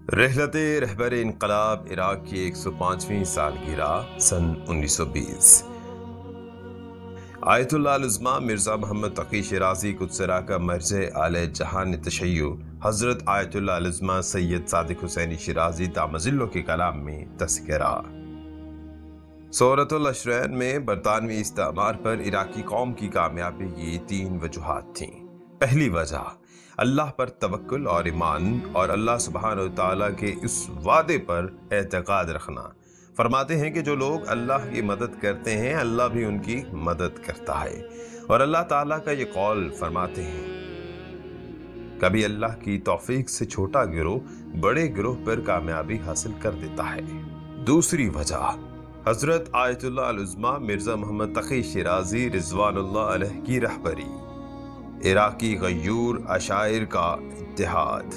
رحلت رہبر انقلاب عراق کی 105ویں سالگرہ سن 1920۔ آیت اللہ العظمہ مرزا محمد تقی شیرازی قدسرہ کا مرجع اعلی جہان تشیع حضرت آیت اللہ العظمہ سید صادق حسینی شیرازی دامظلہ کے کلام میں تذکرہ۔ سورۃ العشرین میں برطانوی استعمار پر عراقی قوم کی کامیابی کی 3 وجوہات تھیں۔ پہلی وجہ اللہ پر توکل اور ایمان اور اللہ سبحانہ وتعالیٰ کے اس وعدے پر اعتقاد رکھنا۔ فرماتے ہیں کہ جو لوگ اللہ کی مدد کرتے ہیں اللہ بھی ان کی مدد کرتا ہے، اور اللہ تعالیٰ کا یہ قول فرماتے ہیں کبھی اللہ کی توفیق سے چھوٹا گروہ بڑے گروہ پر کامیابی حاصل کر دیتا ہے۔ دوسری وجہ حضرت آیت اللہ العظمہ مرزا محمد تقی شیرازی رضوان اللہ علیہ کی رہبری، عراقی غیور اشاعر کا اتحاد۔